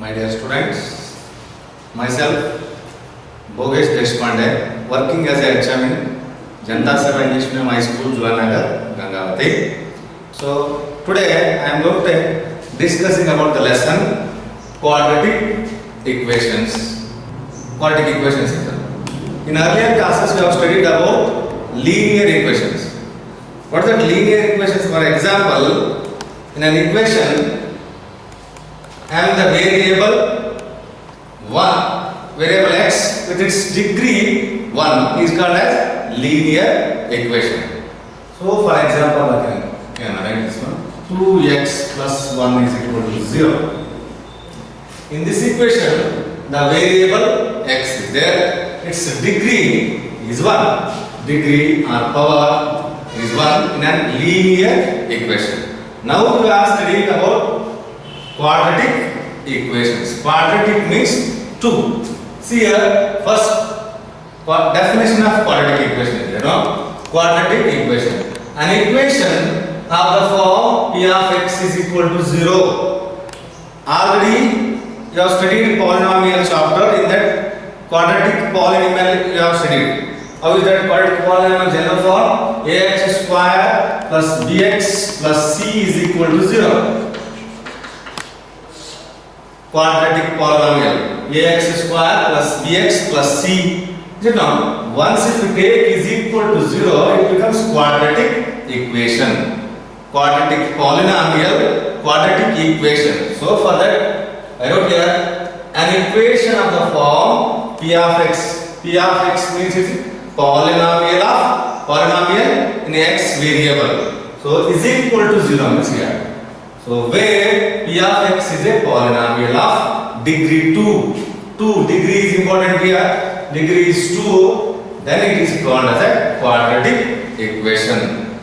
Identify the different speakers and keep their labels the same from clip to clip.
Speaker 1: My dear students, myself Bogesh Deshpande, working as a HM in Janata Seva English Medium High School, Juanagar, Gangavati. So today I am going to discussing about the lesson quadratic equations. Quadratic equations. In earlier classes we have studied about linear equations. What is that linear equations? For example, in an equation, and the variable 1, variable x with its degree 1 is called as linear equation. So for example, I can write this one, 2x plus 1 is equal to 0. In this equation, the variable x is there, its degree is 1. Degree or power is 1 in a linear equation. Now we are studying about quadratic equations. Quadratic means 2. See here, first definition of quadratic equation. Quadratic equation. An equation of the form p of x is equal to 0. Already you have studied polynomial chapter. In that quadratic polynomial you have studied. How is that quadratic polynomial general form? Ax square plus bx plus c is equal to 0. Quadratic polynomial ax square plus bx plus c. Once if we take is equal to 0, it becomes quadratic equation. Quadratic polynomial, quadratic equation. So for that, I wrote here an equation of the form p of x. P of x means it's polynomial in x variable. So is equal to 0 means here. So where p of x is a polynomial of degree 2. 2 degree is important here. Degree is 2. Then it is called as a quadratic equation.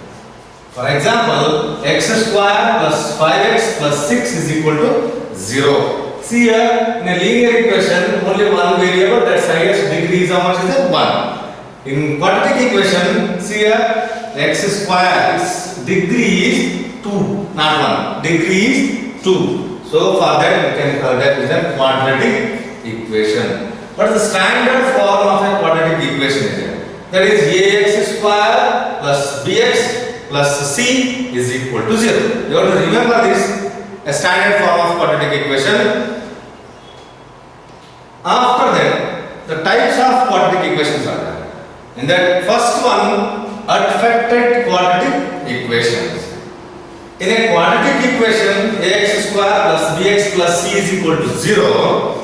Speaker 1: For example, x square plus 5x plus 6 is equal to 0. See here, in a linear equation, only one variable, that's highest degree is how much is it? 1. In quadratic equation, see here, x square is degree is 2, not 1. Degree is 2. So for that we can call that is a quadratic equation. What is the standard form of a quadratic equation here? That is ax square plus bx plus c is equal to 0. You have to remember this, a standard form of quadratic equation. After that, the types of quadratic equations are there. In that first one, unaffected quadratic equations. In a quadratic equation, ax square plus bx plus c is equal to 0.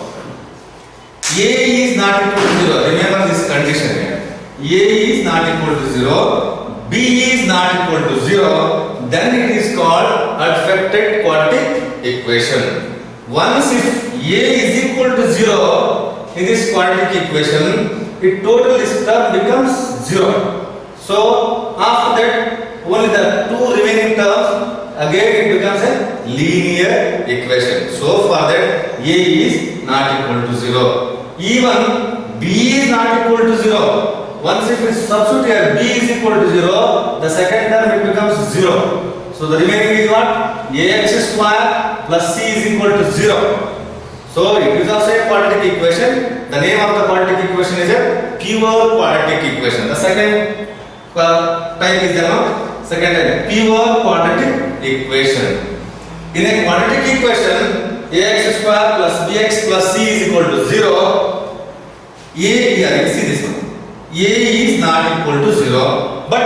Speaker 1: A is not equal to 0. Remember this condition here. A is not equal to 0. B is not equal to 0. Then it is called unaffected quadratic equation. Once if A is equal to 0 in this quadratic equation, it total this term becomes 0. So after that, only the two remaining terms, again it becomes a linear equation. So for that, A is not equal to 0. Even B is not equal to 0. Once if we substitute here B is equal to 0, the second term it becomes 0. So the remaining is what? Ax square plus c is equal to 0. So it is also a quadratic equation. The name of the quadratic equation is a pure quadratic equation. The second type is the second type, pure quadratic equation. In a quadratic equation, ax square plus bx plus c is equal to 0. A here, you see this one. A is not equal to 0, but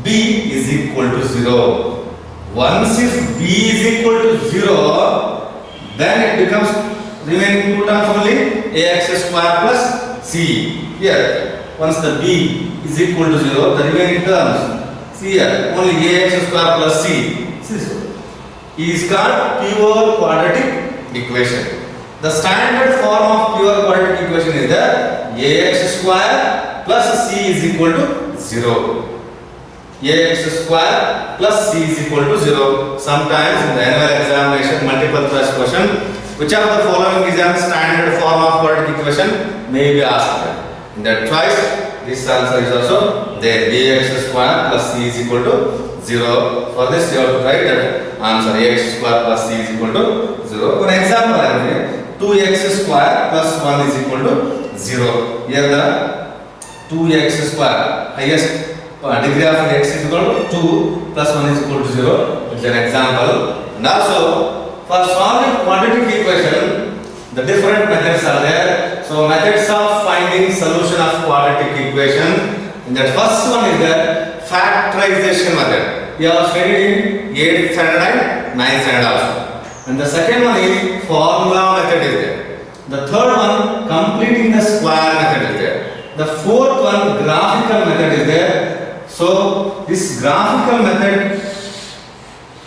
Speaker 1: b is equal to 0. Once if b is equal to 0, then it becomes remaining two terms only, ax square plus c. Here, once the b is equal to 0, the remaining terms, see here, only ax square plus c. See this one. Is called pure quadratic equation. The standard form of pure quadratic equation is that ax square plus c is equal to 0. Ax square plus c is equal to 0. Sometimes in the annual examination, multiple choice question, which of the following is a standard form of quadratic equation may be asked. In that choice, this answer is also there. Ax square plus c is equal to 0. For this you have to write that answer ax square plus c is equal to 0. For example, I am here 2x square plus 1 is equal to 0. Here the 2x square, highest degree of x is equal to 2 plus 1 is equal to 0. It's an example. And also for solving quadratic equation, the different methods are there. So methods of finding solution of quadratic equation. And the first one is the factorization method. We have studied in 8th standard and 9th standard also. And the second one is formula method is there. The third one, completing the square method is there. The fourth one, graphical method is there. So this graphical method,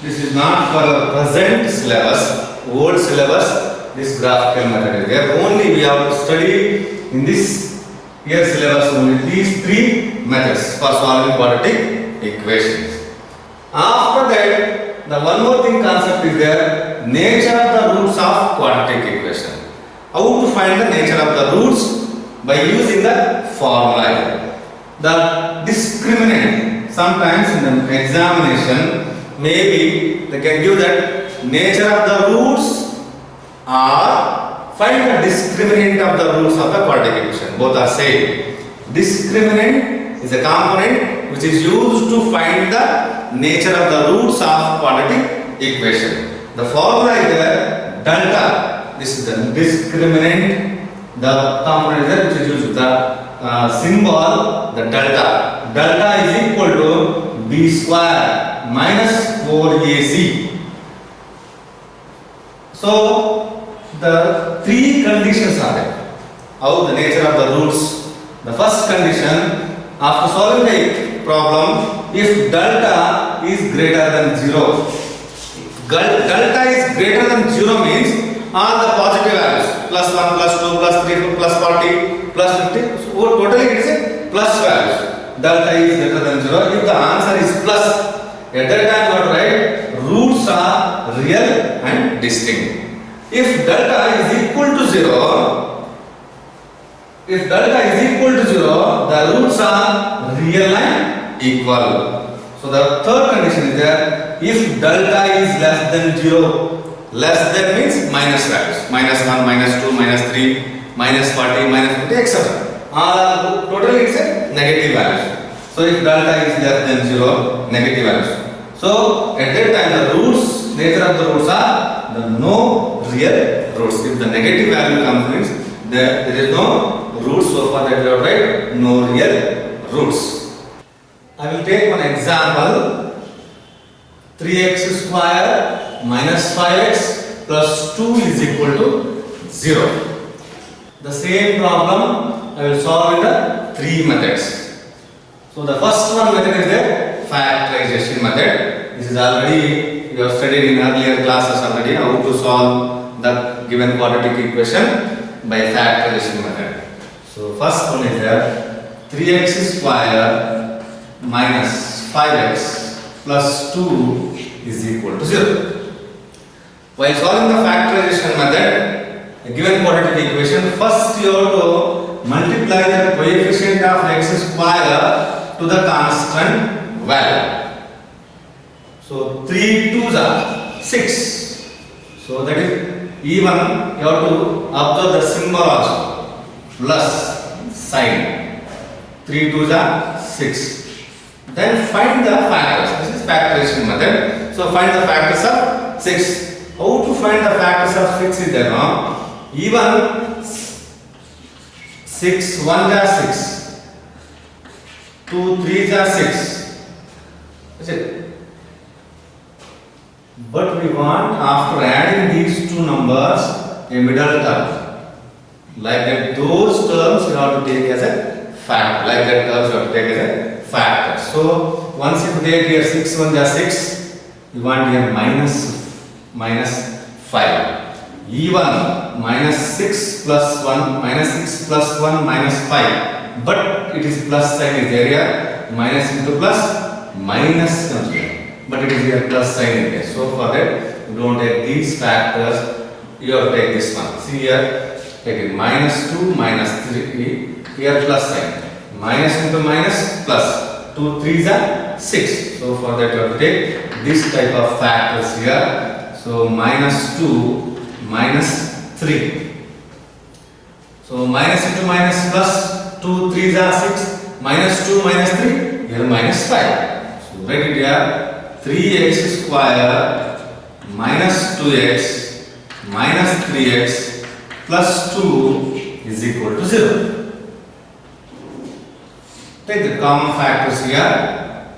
Speaker 1: this is not for the present syllabus, old syllabus. This graphical method is there. Only we have to study in this year syllabus only these three methods for solving quadratic equations. After that, the one more thing concept is there, nature of the roots of quadratic equation. How to find the nature of the roots? By using the formula. The discriminant, sometimes in the examination, maybe they can give that nature of the roots or find the discriminant of the roots of the quadratic equation. Both are same. Discriminant is a component which is used to find the nature of the roots of quadratic equation. The formula is the delta. This is the discriminant. The component is there which is used with the symbol, the delta. Delta is equal to b square minus 4ac. So the three conditions are there. How the nature of the roots. The first condition, after solving the problem, if delta is greater than 0. Delta is greater than 0 means all the positive values, plus 1, plus 2, plus 3, plus 40, plus 50, so totally it is a plus values. Delta is greater than 0. If the answer is plus, at that time you have to write roots are real and distinct. If delta is equal to 0, if delta is equal to 0, the roots are real and equal. So the third condition is there, if delta is less than 0, less than means minus values, minus 1, minus 2, minus 3, minus 40, minus 50, etc. All are totally it's a negative values. So if delta is less than 0, negative values. So at that time the roots, nature of the roots are the no real roots. If the negative value comes means there is no roots, so for that we have write no real roots. I will take one example. 3x square minus 5x plus 2 is equal to 0. The same problem I will solve in the three methods. So the first one method is the factorization method. This is already you have studied in earlier classes already how to solve the given quadratic equation by factorization method. So first one is there 3x square minus 5x plus 2 is equal to 0. While solving the factorization method, a given quadratic equation, first you have to multiply the coefficient of x square to the constant value. So 3 2s are 6. So that is even you have to observe the symbol also, plus sign. 3 2s are 6. Then find the factors. This is factorization method. So find the factors of 6. How to find the factors of 6 is there now? Even 6 1 are 6. 2 3 are 6. That's it. But we want after adding these two numbers a middle term. Like that those terms you have to take as a factor. Like that terms you have to take as a factor. So once you take here 6 1 are 6, you want here minus 5. Even minus 6 plus 1, minus 6 plus 1 minus 5. But it is plus sign is there here. Minus into plus, minus comes here. But it is here plus sign in there. So for that, you don't take these factors, you have to take this one. See here, take it minus 2, minus 3, here plus sign. Minus into minus, plus. 2 3s are 6. So for that you have to take this type of factors here. So minus 2 minus 3. So minus into minus plus 2 3s are 6. Minus 2 minus 3 here minus 5. So write it here 3x square minus 2x minus 3x plus 2 is equal to 0. Take the common factors here.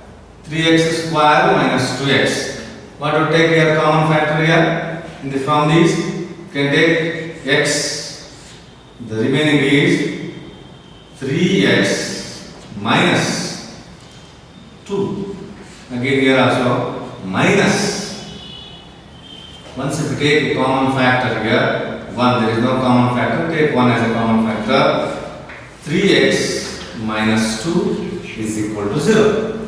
Speaker 1: 3x square minus 2x. What to take here common factor here? From these you can take x. The remaining is 3x minus 2. Again here also minus. Once if you take a common factor here, 1, there is no common factor, take 1 as a common factor. 3x minus 2 is equal to 0.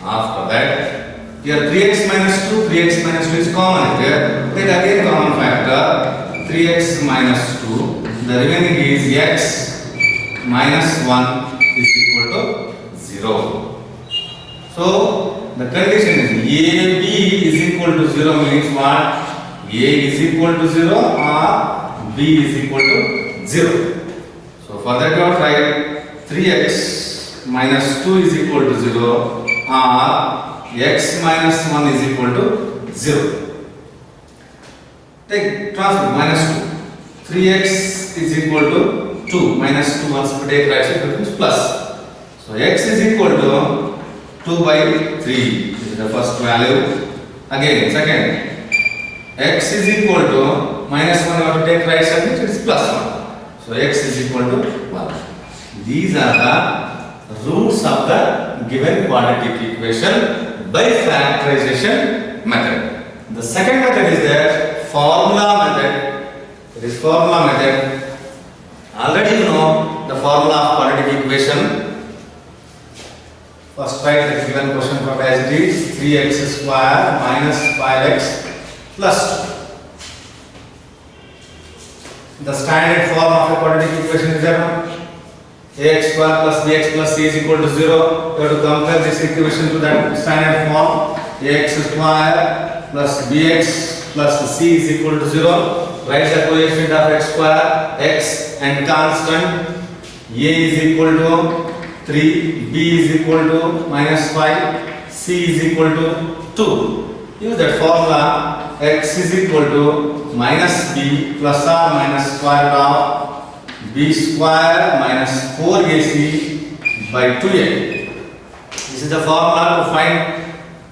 Speaker 1: After that, here 3x minus 2, 3x minus 2 is common here. Take again common factor, 3x minus 2. The remaining is x minus 1 is equal to 0. So, the condition is AB is equal to 0 means what? A is equal to 0 or B is equal to 0. So, for that you have to write 3x minus 2 is equal to 0 or x minus 1 is equal to 0. Take transfer minus 2. 3x is equal to 2 minus 2 once we take right side becomes plus. So x is equal to 2 by 3. This is the first value. Again second, x is equal to minus 1 you have to take right side which is plus 1. So x is equal to 1. These are the roots of the given quadratic equation by factorization method. The second method is that formula method. It is formula method. Already you know the formula of quadratic equation. First write the given question for as it is 3x square minus 5x plus 2. The standard form of a quadratic equation is that ax square plus bx plus c is equal to 0. You have to compare this equation to that standard form. Ax square plus bx plus c is equal to 0. Write the coefficient of x square, x and constant. A is equal to 3, b is equal to minus 5, c is equal to 2. Use that formula. X is equal to minus b plus or minus square root of b square minus 4ac by 2a. This is the formula to find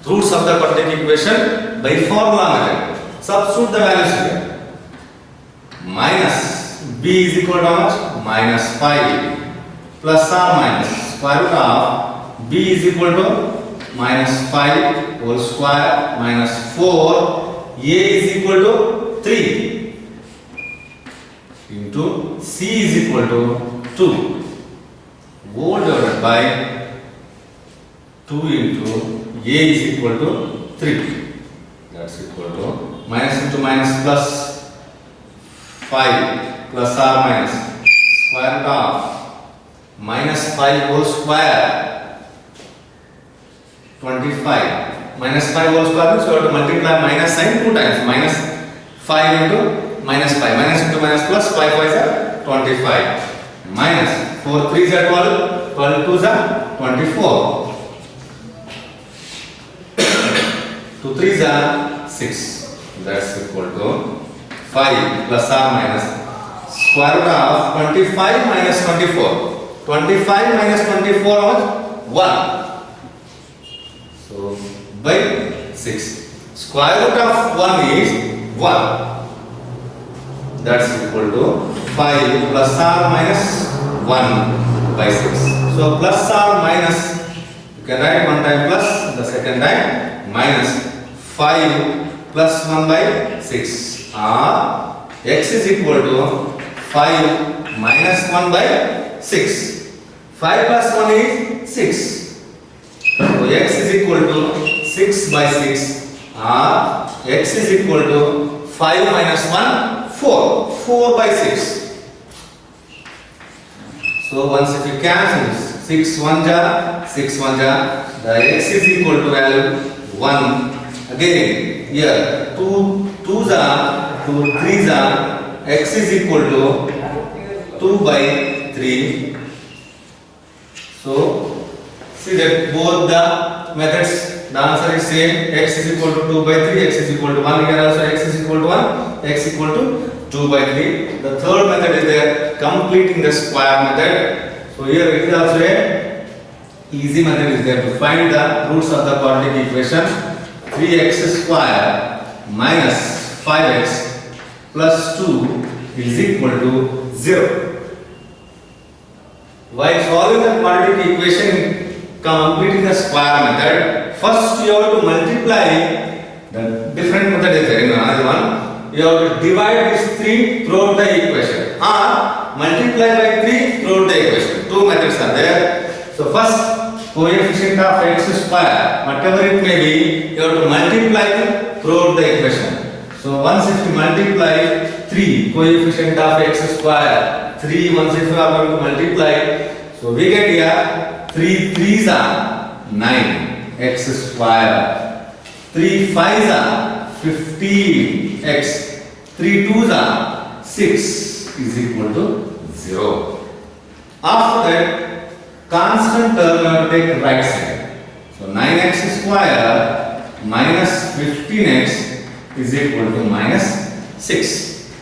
Speaker 1: roots of the quadratic equation by formula method. Substitute the values here. Minus b is equal to how much? Minus 5 plus or minus square root of b is equal to minus 5 whole square minus 4. A is equal to 3. Into c is equal to 2 whole divided by 2 into a is equal to 3. That's equal to minus into minus plus 5 plus or minus square root of minus 5 whole square 25 minus 5 whole square means you have to multiply minus sign 2 times. Minus 5 into minus 5, minus into minus plus 5 5s are 25 minus 4 3s are 12, 12 2s are 24, 2 3s are 6. That's equal to 5 plus or minus square root of 25 minus 24. 25 minus 24 was 1. So by 6. Square root of 1 is 1. That's equal to 5 plus or minus 1 by 6. So plus or minus, you can write one time plus, the second time minus 5 plus 1 by 6. Or x is equal to 5 minus 1 by 6. 5 plus 1 is 6. So x is equal to 6 by 6. Or x is equal to 5 minus 1. 4 by 6. So once if you cancel this 6 1 ja, 6 1 ja, the x is equal to value 1. Again, here 2 2 ja, 2 3 ja, x is equal to 2 by 3. So, see that both the methods, the answer is same. X is equal to 2 by 3, x is equal to 1. Here also x is equal to 1, x equal to 2 by 3. The third method is there, completing the square method. So here it is also a easy method is there to find the roots of the quadratic equation. 3x square minus 5x plus 2 is equal to 0. While solving the quadratic equation completing the square method, first you have to multiply. The different method is there in another one. You have to divide this 3 throughout the equation or multiply by 3 throughout the equation. Two methods are there. So first, coefficient of x square, whatever it may be, you have to multiply throughout the equation. So once if you multiply 3, coefficient of x square, 3 once if you are going to multiply, so we get here 3 3s are 9 x square, 3 5s are 15 x, 3 2s are 6 is equal to 0. After that, constant term you have to take right side. So 9x square minus 15x is equal to minus 6.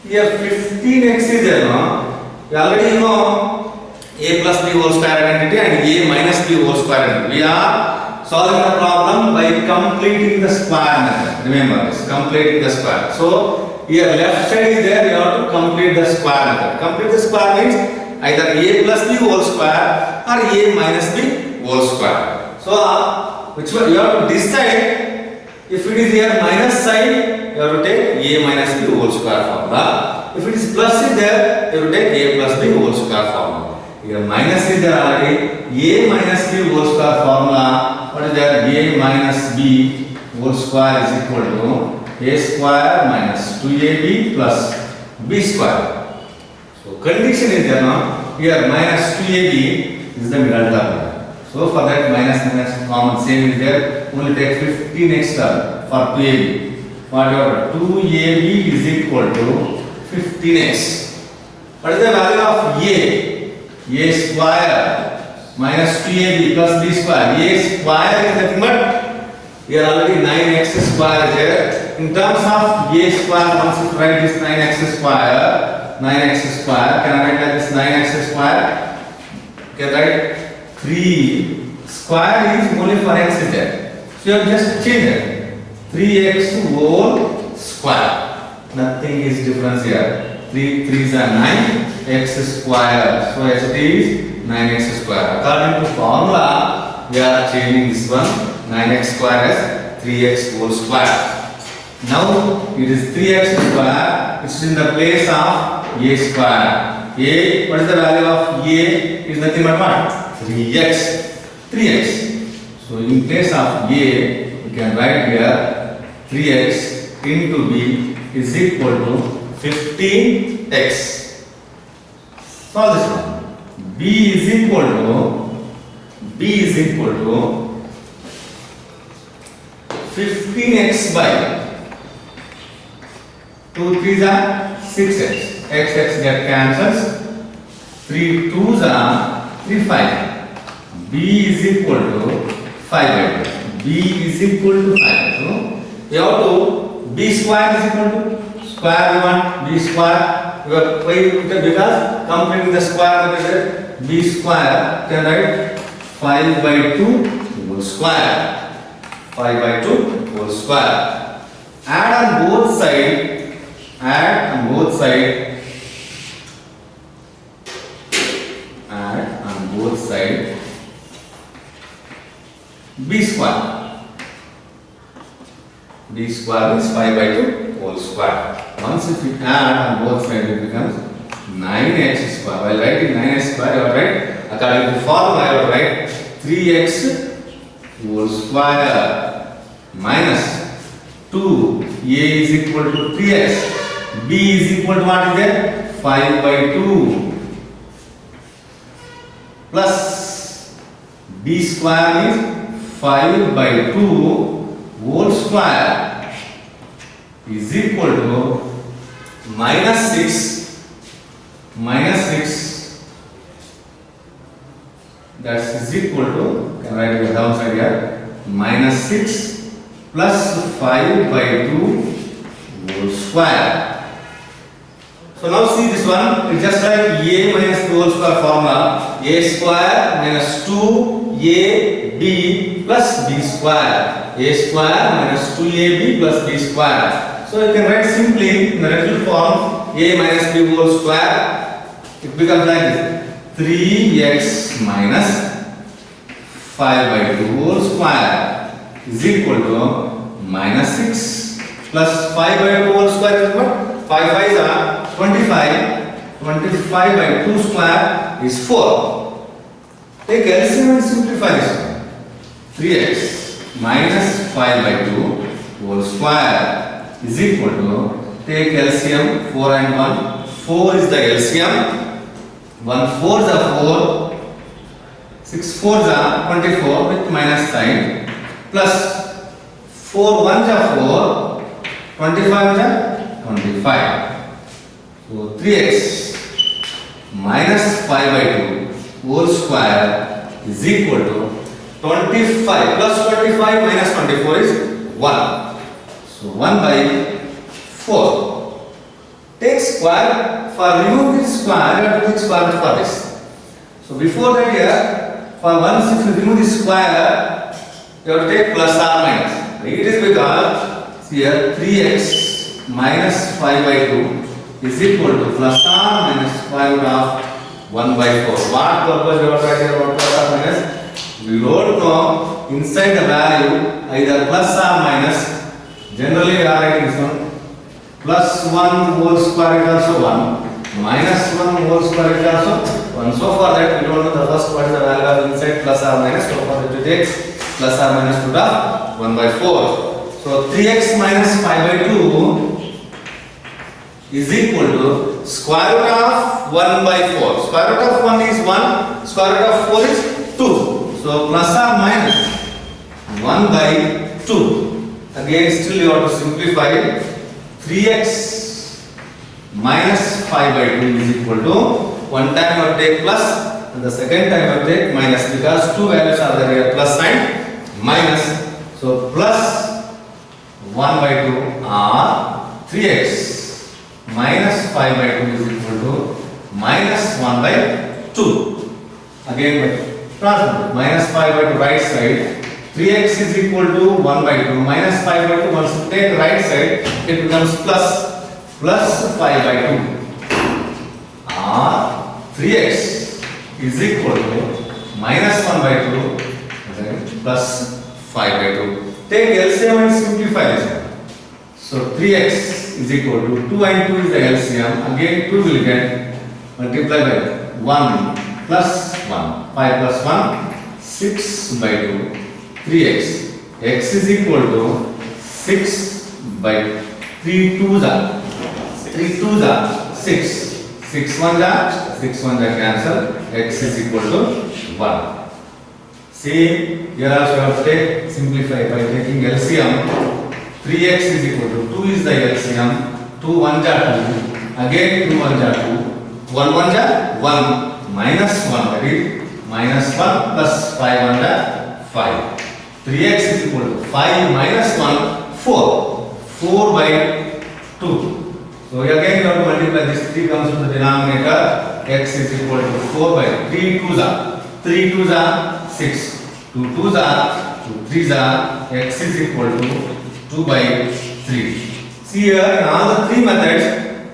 Speaker 1: Here 15x is there, no? You already know a plus b whole square identity and a minus b whole square identity. We are solving the problem by completing the square method. Remember this, completing the square. So here left side is there, you have to complete the square method. Complete the square means either a plus b whole square or a minus b whole square. So which one you have to decide. If it is here minus side, you have to take a minus b whole square formula. If it is plus is there, you have to take a plus b whole square formula. Here minus is there already. A minus b whole square formula. What is there? A minus b whole square is equal to a square minus 2ab plus b square. So condition is there now. Here minus 2ab is the middle term. So for that minus common same is there. Only take 15x term for 2ab. Whatever 2ab is equal to 15x. What is the value of a? A square minus 2ab plus b square. A square is nothing but here already 9x square is there. In terms of a square, once you write this 9x square, can I write like this 9x square? Okay, right? 3 square is only for x is there. So you have just change it. 3x whole square. Nothing is difference here. 3 3s are 9 x square. So as it is 9x square. According to formula, we are changing this one 9x square as 3x whole square. Now it is 3x square. It's in the place of a square. A, what is the value of a? Is nothing but what? 3x. 3x. So in place of a, we can write here 3x into b is equal to 15x. Solve this one. b is equal to 15x by 2 3s are 6x. x get cancels. 3 2s are 3 5. b is equal to 5 by 2. b is equal to 5. So we have to b square is equal to square we want b square. We have why because completing the square method b square can write 5 by 2 whole square. 5 by 2 whole square. Add on both sides. Add on both sides b square. b square is 5 by 2 whole square. Once if you add on both sides, it becomes 9x square. While writing 9x square, you will write according to formula, you will write 3x whole square minus 2a is equal to 3x. b is equal to what is there? 5 by 2 plus b square is 5 by 2 whole square is equal to minus 6 that is equal to, can write it downside here, minus 6 plus 5 by 2 whole square. So now see this one, it's just like a minus b whole square formula, a square minus 2ab plus b square, a square minus 2ab plus b square. So you can write simply in the radical form a minus b whole square, it becomes like this, 3x minus 5 by 2 whole square is equal to minus 6 plus 5 by 2 whole square is what? 5 5s are 25. 25 by 2 square is 4. Take LCM and simplify this one. 3x minus 5 by 2 whole square is equal to, take LCM 4 and 1. 4 is the LCM. 1 4 is a 4. 6 4 is a 24 with minus sign. Plus 4 1 is a 4. 25 is a 25. So 3x minus 5 by 2 whole square is equal to 25 plus 25 minus 24 is 1. So 1 by 4. Take square. For remove this square, you have to take square root for this. So before that here, for once if you remove this square, you have to take plus or minus. It is because here 3x minus 5 by 2 is equal to plus or minus square root of 1 by 4. What purpose you are writing about plus or minus? We don't know inside the value either plus or minus. Generally we are writing this one. Plus 1 whole square is also 1. Minus 1 whole square is also 1. So for that we don't know the first what is the value of inside plus or minus. So for that we take plus or minus root of 1 by 4. So 3x minus 5 by 2 is equal to square root of 1 by 4. Square root of 1 is 1. Square root of 4 is 2. So plus or minus 1 by 2. Again still you have to simplify. 3x minus 5 by 2 is equal to, one time I take plus and the second time I take minus, because two values are there here, plus sign minus. So plus 1 by 2 are 3x minus 5 by 2 is equal to minus 1 by 2. Again transfer minus 5 by 2 right side. 3x is equal to 1 by 2 minus 5 by 2. Once you take right side, it becomes plus 5 by 2. Or 3x is equal to minus 1 by 2 plus 5 by 2. Take LCM and simplify this one. So 3x is equal to 2 and 2 is the LCM. Again 2 will get multiplied by 1 plus 1. 5 plus 1, 6 by 2. 3x. X is equal to 6 by 3 2s are 3 2s are 6. 6 1s are 6 1s are cancel. X is equal to 1. See, here also you have to take, simplify by taking LCM. 3x is equal to 2 is the LCM. 2 1s are 2. Again 2 1s are 2. 1 1s are 1 minus 1, that is minus 1 plus 5 1s are 5. 3x is equal to 5 minus 1, 4. 4 by 2. So again you have to multiply this. 3 comes to the denominator. X is equal to 4 by 3 2s are 3 2s are 6. 2 2s are 2 3s are. X is equal to 2 by 3. See here in all the three methods,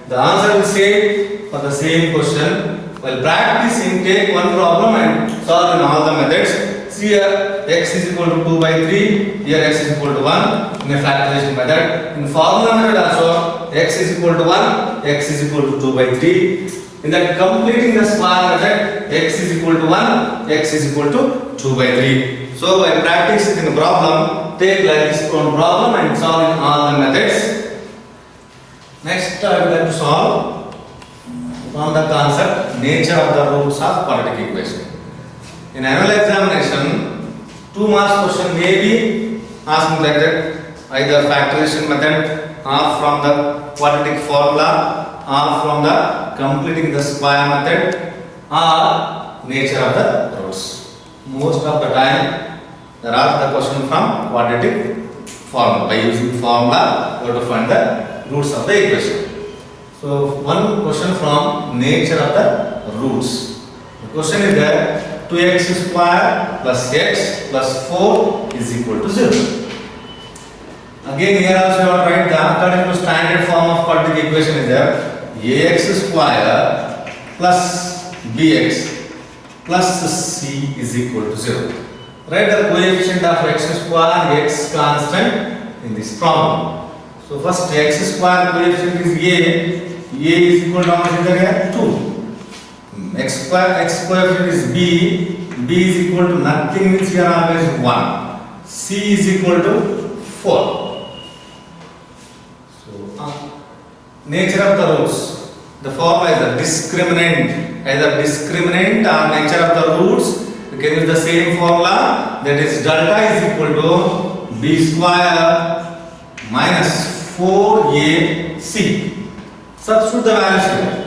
Speaker 1: the answer will say for the same question. While practicing, take one problem and solve in all the methods. See here, x is equal to 2 by 3, here x is equal to 1 in a factorization method. In formula method also, x is equal to 1, x is equal to 2 by 3. In that completing the square method, x is equal to 1, x is equal to 2 by 3. So by practicing the problem, take like this one problem and solve in all the methods. Next I would like to solve on the concept nature of the roots of quadratic equation. In annual examination, 2 marks question may be asked like that, either factorization method or from the quadratic formula or from the completing the square method or nature of the roots. Most of the time there are the question from quadratic formula. By using formula you have to find the roots of the equation. So one question from nature of the roots. The question is that 2x square plus x plus 4 is equal to 0. Again here also you have to write the according to standard form of quadratic equation is there ax square plus bx plus c is equal to 0. Write the coefficient of x square and x constant in this problem. So first x square coefficient is a is equal to how much is there? 2. X coefficient is b is equal to nothing means here always 1. C is equal to 4. So nature of the roots. The formula is the discriminant, either discriminant or nature of the roots. We can use the same formula, that is delta is equal to b square minus 4ac. Substitute the values here.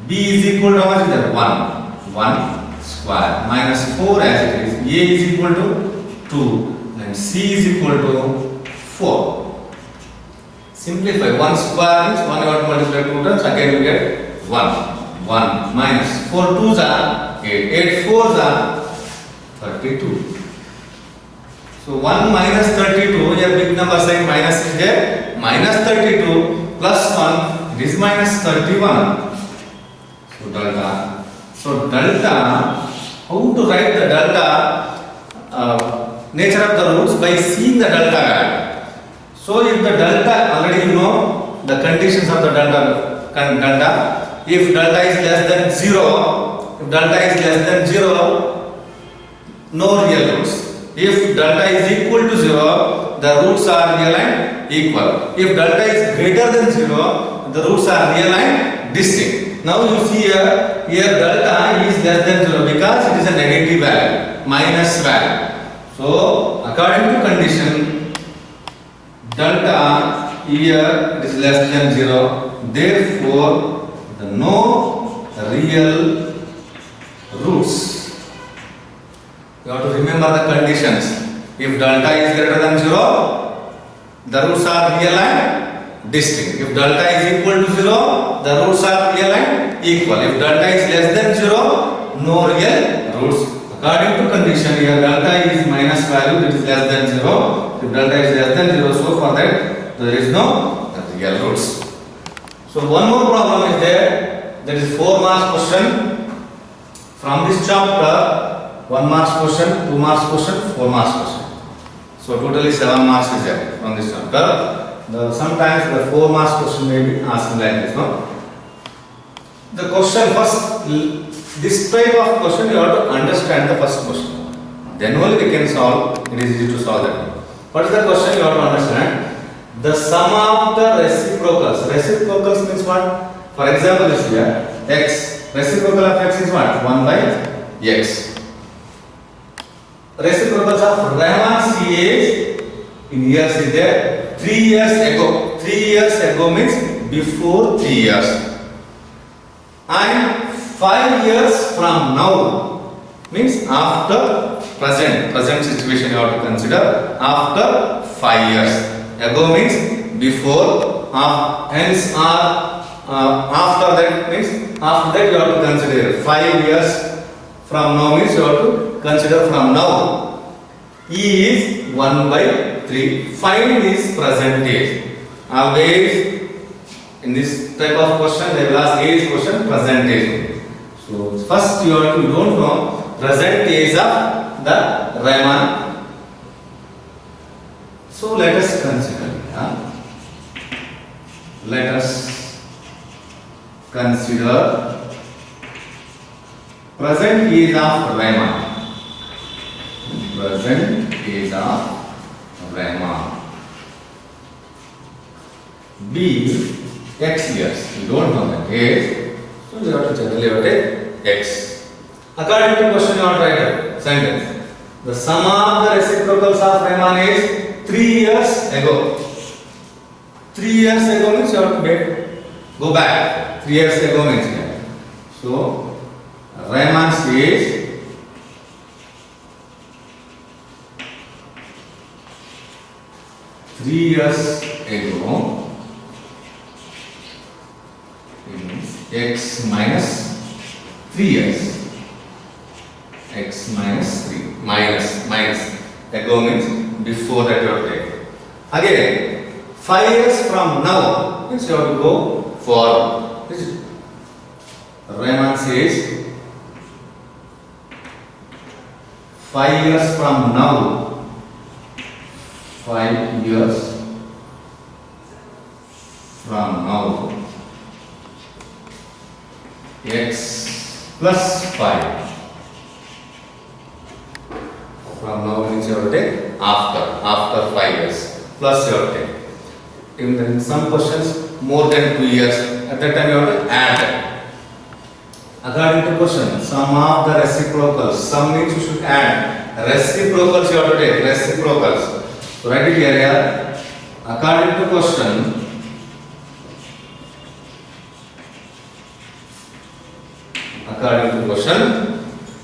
Speaker 1: B is equal to how much is that? 1 square minus 4 as it is. A is equal to 2 and C is equal to 4. Simplify. 1 square means 1 you have to multiply 2 times, again you get 1 minus 4 2s are 8 4s are 32. So 1 minus 32, here big number sign minus is there, minus 32 plus 1, it is minus 31. So delta, how to write the delta nature of the roots? By seeing the delta value. So if the delta, already you know the conditions of the delta. If delta is less than 0, no real roots. If delta is equal to 0, the roots are real and equal. If delta is greater than 0, the roots are real and distinct. Now you see here delta is less than 0 because it is a negative value, minus value. So according to condition, delta here it is less than 0. Therefore, no real roots. You have to remember the conditions. If delta is greater than 0, the roots are real and distinct. If delta is equal to 0, the roots are real and equal. If delta is less than 0, no real roots. According to condition here, delta is minus value, it is less than 0. If delta is less than 0, so for that there is no real roots. So one more problem is there, that is 4 marks question from this chapter. 1 marks question, 2 marks question, 4 marks question. So totally 7 marks is there from this chapter. Sometimes the 4 marks question may be asked like this. No? The question first, this type of question you have to understand the first question. Then only we can solve. It is easy to solve that. What is the question you have to understand? The sum of the reciprocals. Reciprocals means what? For example, this here x. Reciprocal of x is what? 1 by x. Reciprocals of Rahman's age in years is there 3 years ago. 3 years ago means before 3 years. And 5 years from now means after present situation you have to consider. After 5 years ago means before, hence after that means after that you have to consider 5 years from now means you have to consider from now. E is 1 by 3. Find is present age. Always in this type of question they will ask age question, present age. So first you don't know present age of the Rahman. So let us consider. Let us consider present age of Rahman. Present age of Rahman. B x years. You don't know the age, so you have to generally take x. According to question you have to write a sentence. The sum of the reciprocals of Riemann is 3 years ago. 3 years ago means you have to go back. 3 years ago means that. So Riemann's is 3 years ago means x minus 3 years. X minus 3 minus ago means before that you have to take. Again 5 years from now means you have to go forward. Riemann says 5 years from now. 5 years from now x plus 5 from now means you have to take after 5 years plus you have to take. In some questions more than 2 years, at that time you have to add. According to question, sum of the reciprocals, sum means you should add, reciprocals you have to take, reciprocals. So write it here. According to question,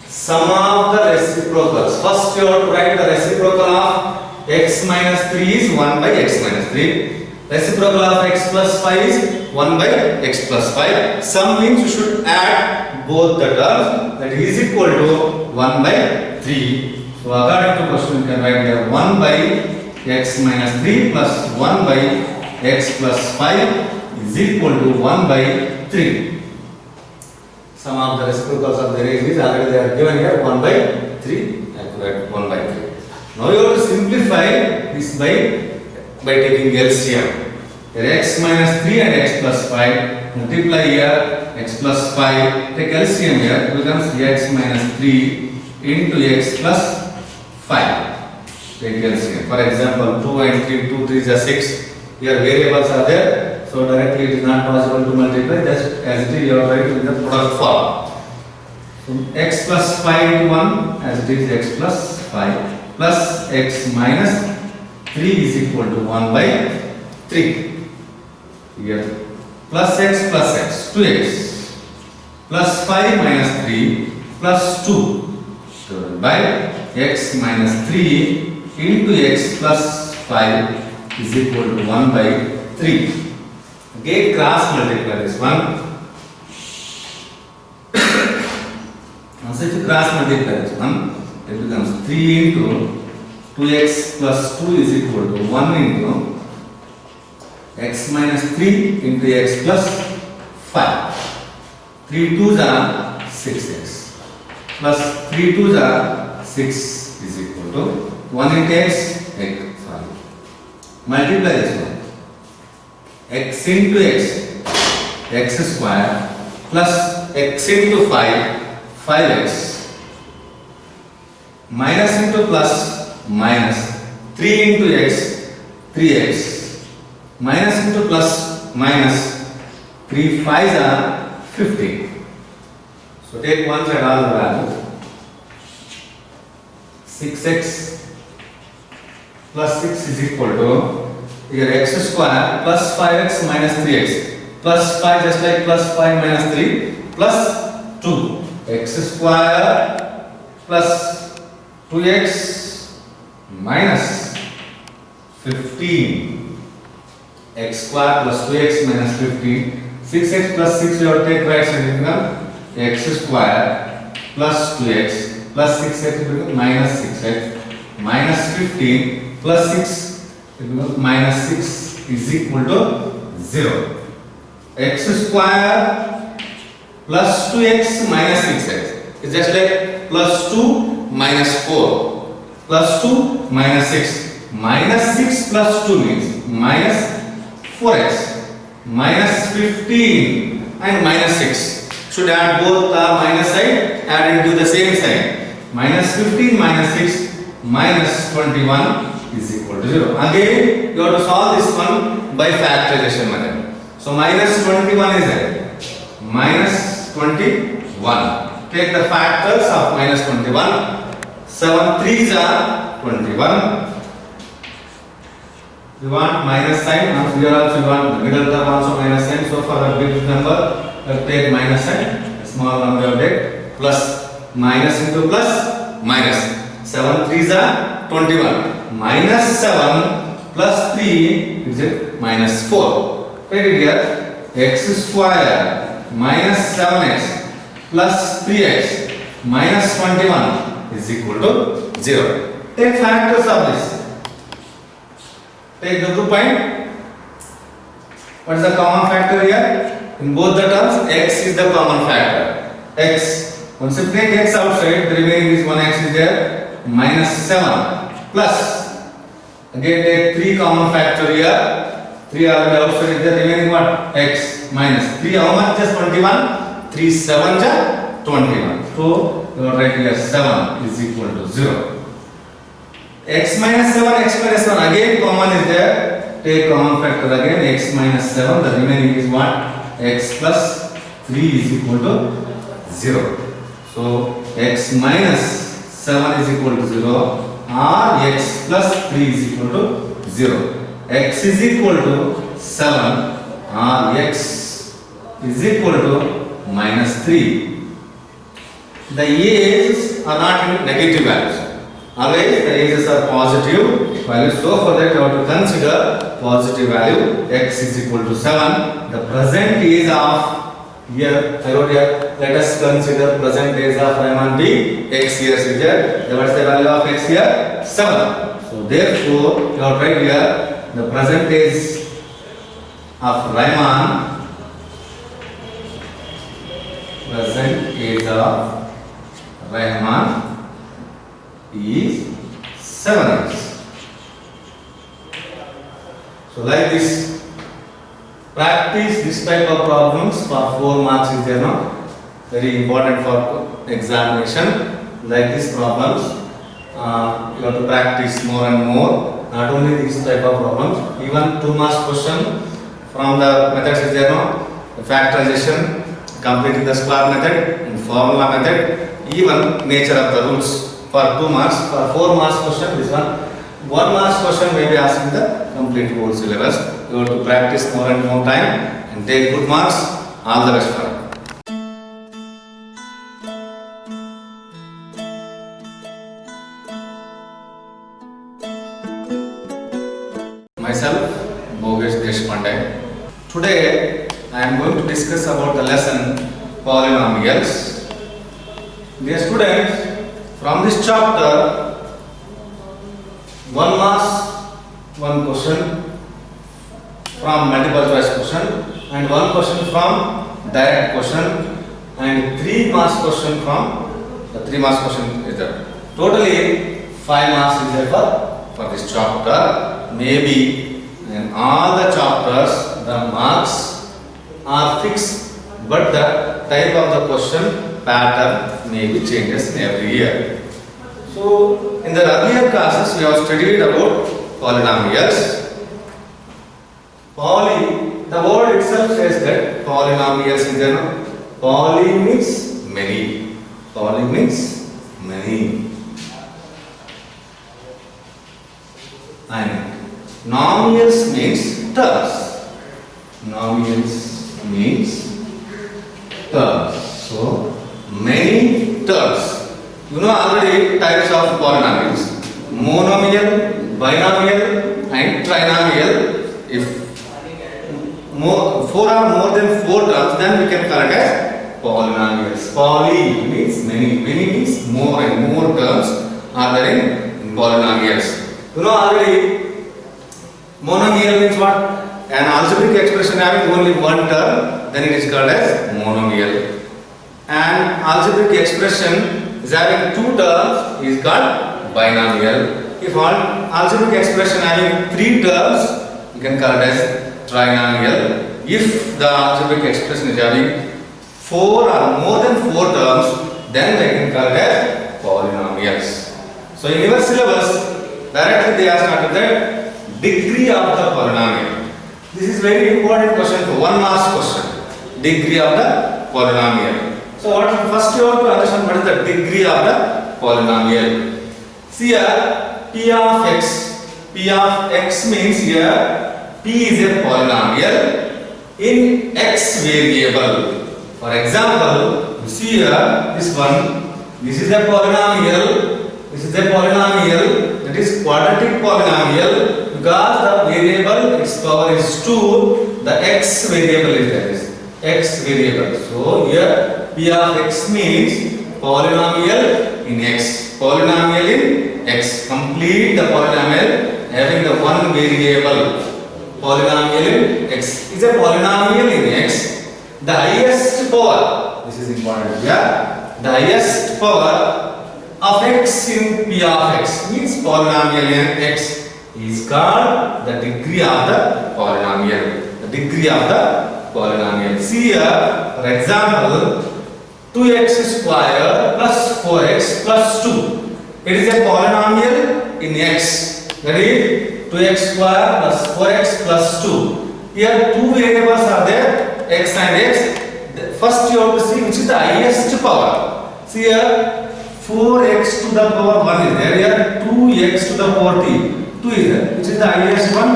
Speaker 1: sum of the reciprocals. First you have to write the reciprocal of x minus 3 is 1 by x minus 3. Reciprocal of x plus 5 is 1 by x plus 5. Sum means you should add both the terms, that is equal to 1 by 3. So according to question you can write here 1 by x minus 3 plus 1 by x plus 5 is equal to 1 by 3. Sum of the reciprocals of the rays is already they are given here 1 by 3. I have to write 1 by 3. Now you have to simplify this by taking LCM. Here x minus 3 and x plus 5 multiply here x plus 5. Take LCM here, it becomes x minus 3 into x plus 5. Take LCM. For example, 2 and 3, 2 3 is 6. Here variables are there, so directly it is not possible to multiply. Just as it is, you have to write in the product form. So x plus 5 into 1 as it is x plus 5 plus x minus 3 is equal to 1 by 3. Here plus x 2x plus 5 minus 3 plus 2 divided by x minus 3 into x plus 5 is equal to 1 by 3. Again cross multiply this one. Once if you cross multiply this one, it becomes 3 into 2x plus 2 is equal to 1 into x minus 3 into x plus 5. 3 2s are 6x plus 3 2s are 6 is equal to 1 into x, multiply this one. X into x square plus x into 5, 5x minus into plus minus 3 into x, 3x minus into plus minus 3 5s are 15. So take one side all the value. 6x plus 6 is equal to here x square plus 5x minus 3x plus 5 just like plus 5 minus 3 plus 2 x square plus 2x minus 15 x square plus 2x minus 15 6x plus 6 you have to take right side become x square plus 2x plus 6x becomes minus 6x minus 15 plus 6 it becomes minus 6 is equal to 0. X square plus 2x minus 6x is just like plus 2 minus 4 plus 2 minus 6 minus 6 plus 2 means minus 4x minus 15 and minus 6 should add both the minus side, add into the same side. Minus 15 minus 6 minus 21 is equal to 0. Again you have to solve this one by factorization method. So minus 21 is there. Minus 21. Take the factors of minus 21. 7 3s are 21. We want minus sign, and here also we want the middle term also minus sign. So for a big number, we take minus sign. A small number we take plus. Minus into plus, minus. 7 3s are 21. Minus 7 plus 3 is it? Minus 4. Take it here. X square minus 7x plus 3x minus 21 is equal to 0. Take factors of this. Take the 2 point. What is the common factor here? In both the terms, x is the common factor. X. Once you take x outside, the remaining is 1x is there. Minus 7 plus. Again take 3 common factor here. 3 already outside is there. Remaining what? X minus 3. How much? Just 21. 3 7 is 21. So you write here 7 is equal to 0. X minus 7, x minus 1 again common is there. Take common factor again, x minus 7, the remaining is what? X plus 3 is equal to 0. So x minus 7 is equal to 0 or x plus 3 is equal to 0. X is equal to 7 or x is equal to minus 3. The a's are not in negative values. Always the ages are positive values. So for that you have to consider positive value. X is equal to 7. The present age of here, I wrote here, let us consider present age of Rahman be x years is there. What is the value of x here? 7. So therefore you have to write here the present age of Rahman, present age of Rahman is 7 years. So like this, practice this type of problems for 4 marks is there now. Very important for examination. Like these problems, you have to practice more and more. Not only these type of problems, even 2 marks question from the methods is there now. The factorization, completing the square method and formula method, even nature of the rules. For 2 marks, for 4 marks question, this one. 1 marks question may be asking the complete whole syllabus. You have to practice more and more time and take good marks. All the best for you. Myself, Bogesh Deshpande. Today, I am going to discuss about the lesson polynomials. Dear students, from this chapter, 1 marks, 1 question from multiple choice question and 1 question from direct question and 3 marks question from the 3 marks question is there. Totally 5 marks is there for this chapter. Maybe in all the chapters the marks are fixed, but the type of the question pattern may be changes every year. So in the earlier classes we have studied about polynomials. The word itself says that polynomials in general. Poly means many. Poly means many. And nomials means terms. Nomials means terms. So many terms. You know already types of polynomials: monomial, binomial and trinomial. If 4 are more than 4 terms, then we can call it as polynomials. Poly means many, many means more and more terms are there in polynomials. You know already monomial means what? An algebraic expression having only 1 term, then it is called as monomial. An algebraic expression is having 2 terms is called binomial. If algebraic expression having 3 terms, you can call it as trinomial. If the algebraic expression is having 4 or more than 4 terms, then they can call it as polynomials. So in your syllabus, directly they ask after that degree of the polynomial. This is very important question for 1 marks question. Degree of the polynomial. So first you have to understand what is the degree of the polynomial. See here, P of x. P of x means here P is a polynomial in x variable. For example, you see here this one. This is a polynomial. This is a polynomial, that is quadratic polynomial, because the variable its power is 2. The x variable is there. Is x variable. So here P of x means polynomial in x. Polynomial in x. Complete the polynomial having the one variable. Polynomial in x is a polynomial in x. The highest power. This is important. Yeah. The highest power of x in P of x means polynomial in x is called the degree of the polynomial. The degree of the polynomial. See here, for example, 2x square plus 4x plus 2. It is a polynomial in x. That is 2x square plus 4x plus 2. Here two variables are there, x and x. First you have to see which is the highest power. See here, 4x to the power 1 is there. Here 2x to the power 2 is there. Which is the highest one?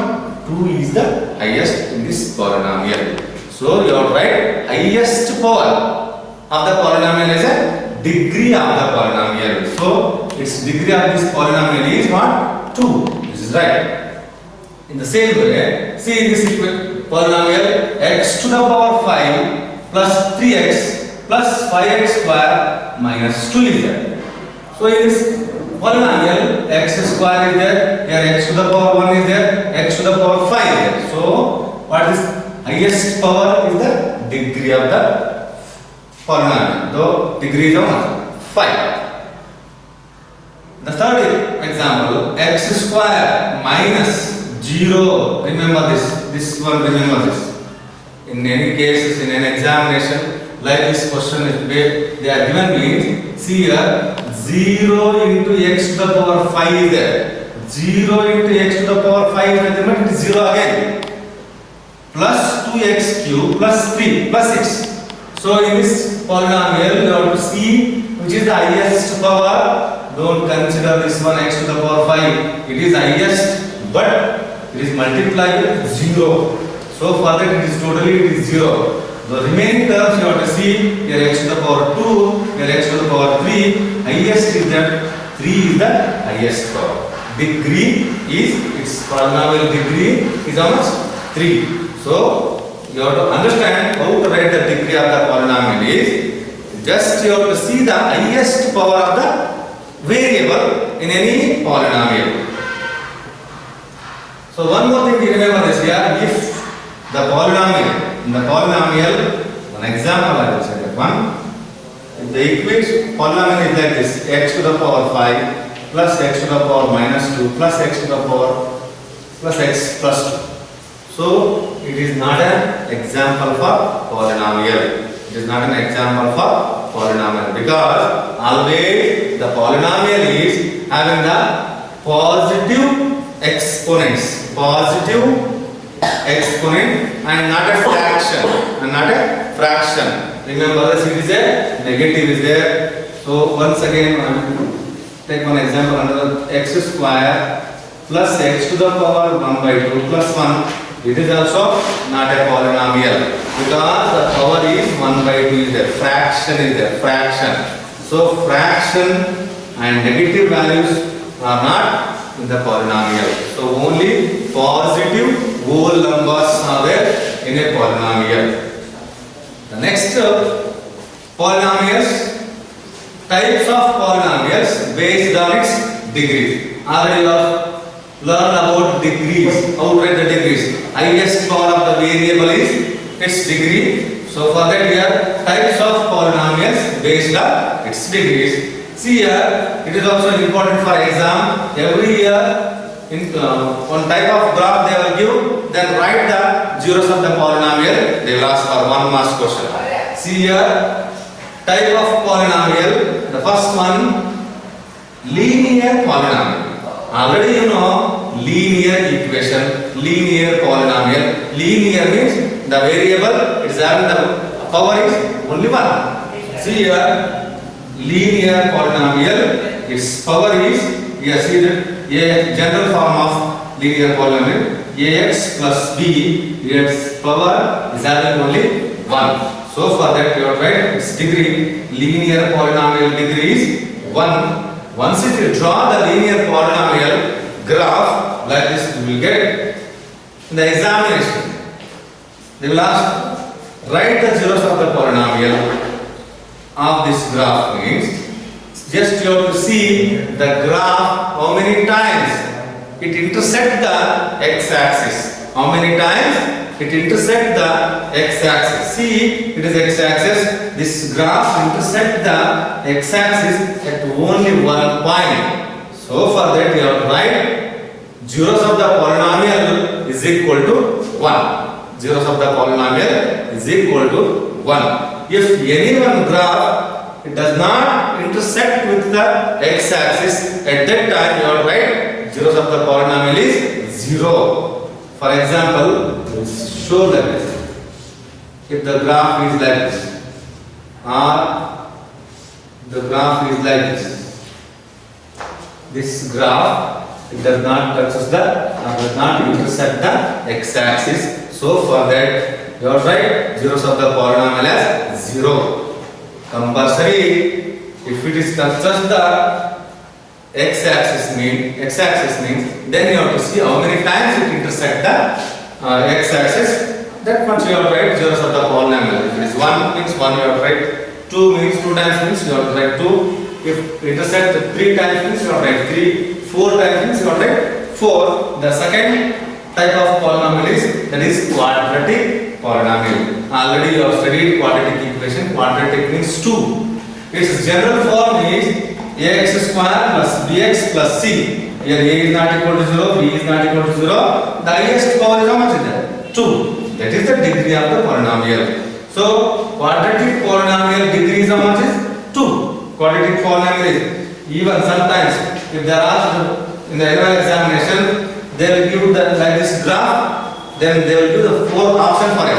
Speaker 1: 2 is the highest in this polynomial. So you have to write highest power of the polynomial is a degree of the polynomial. So its degree of this polynomial is what? 2. This is right. In the same way, see this polynomial x to the power 5 plus 3x plus 5x square minus 2 is there. So in this polynomial x square is there, here x to the power 1 is there, x to the power 5 is there. So what is highest power is the degree of the polynomial. So degree is of 5. The third example, x square minus 0. Remember this one, remember this. In any cases, in an examination, like this question is made, they are given means, see here, 0 into x to the power 5 is there. 0 into x to the power 5 is there, it is 0 again. Plus 2x cube plus 3 plus 6. So in this polynomial, you have to see which is the highest power. Don't consider this one x to the power 5. It is highest, but it is multiplied with 0. So for that it is totally 0. The remaining terms you have to see, here x to the power 2, here x to the power 3. Highest is that 3 is the highest power. Degree is its polynomial degree is how much? 3. So you have to understand how to write the degree of the polynomial is just you have to see the highest power of the variable in any polynomial. So one more thing we remember this here, if the polynomial, in the polynomial, one example I will say that one, if the equation polynomial is like this, x to the power 5 plus x to the power minus 2 plus x to the power plus x plus 2. So it is not an example for polynomial. It is not an example for polynomial because always the polynomial is having the positive exponents, and not a fraction, Remember this, it is a negative is there. So once again take one example under x square plus x to the power 1 by 2 plus 1. It is also not a polynomial because the power is 1 by 2 is a fraction. So fraction and negative values are not in the polynomial. So only positive whole numbers are there in a polynomial. The next polynomials, types of polynomials based on its degrees. Already you have learned about degrees, how to write the degrees. Highest power of the variable is its degree. So for that here, types of polynomials based on its degrees. See here, it is also important for exam. Every year, in one type of graph they will give, then write the zeros of the polynomial. They will ask for 1 mark question. See here, type of polynomial. The first one, linear polynomial. Already you know linear equation, linear polynomial. Linear means the variable it is having the power is only 1. See here, linear polynomial its power is, yes, see that a general form of linear polynomial ax plus b, its power is having only 1. So for that you are right, its degree, linear polynomial degree is 1. Once if you draw the linear polynomial graph like this, you will get in the examination. They will ask, write the zeros of the polynomial of this graph. Means just you have to see the graph how many times it intersects the x-axis. How many times it intersects the x-axis. See, it is x-axis. This graph intersects the x-axis at only one point. So for that you have to write zeros of the polynomial is equal to 1. Zeros of the polynomial is equal to 1. If any one graph it does not intersect with the x-axis, at that time you have to write zeros of the polynomial is 0. For example, show that if the graph is like this, or the graph is like this graph, it does not touch the, does not intersect the x-axis. So for that you are right, zeros of the polynomial as 0. Compulsory, if it is touches the x-axis means then you have to see how many times it intersect the x-axis. That much you have to write zeros of the polynomial. If it is 1 means 1 you have to write, 2 means 2 times means you have to write 2. If intersect 3 times means you have to write 3. 4 times means you have to write 4. The second type of polynomial is, that is quadratic polynomial. Already you have studied quadratic equation. Quadratic means 2. Its general form is ax square plus bx plus c. Here a is not equal to 0, b is not equal to 0. The highest power is how much is that? 2. That is the degree of the polynomial. So quadratic polynomial degree is how much is 2. Quadratic polynomial is, even sometimes if they are asked in the annual examination, they will give the like this graph, then they will give the 4 options for it.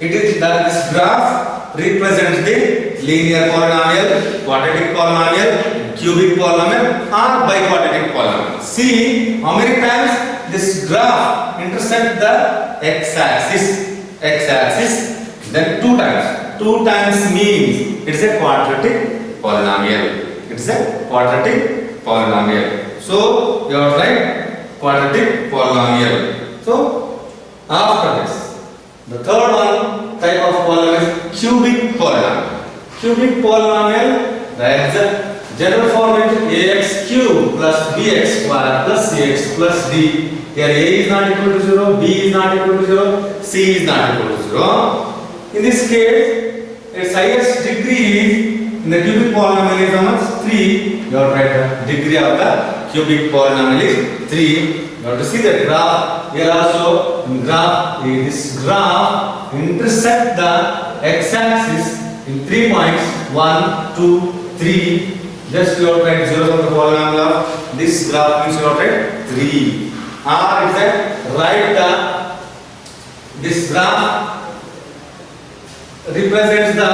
Speaker 1: It is that this graph represents the linear polynomial, quadratic polynomial, cubic polynomial or biquadratic polynomial. See how many times this graph intersects the x-axis, then 2 times. 2 times means it is a quadratic polynomial. It is a quadratic polynomial. So you are right, quadratic polynomial. So after this, the third one type of polynomial is cubic polynomial. Cubic polynomial, the exact general form is ax cube plus bx square plus cx plus d. Here a is not equal to 0, b is not equal to 0, c is not equal to 0. In this case, its highest degree in the cubic polynomial is how much? 3. You have to write the degree of the cubic polynomial is 3. You have to see the graph. Here also in graph, this graph intersect the x-axis in 3 points, 1, 2, 3. Just you have to write zeros of the polynomial of this graph means you have to write 3. Or is that write this graph represents the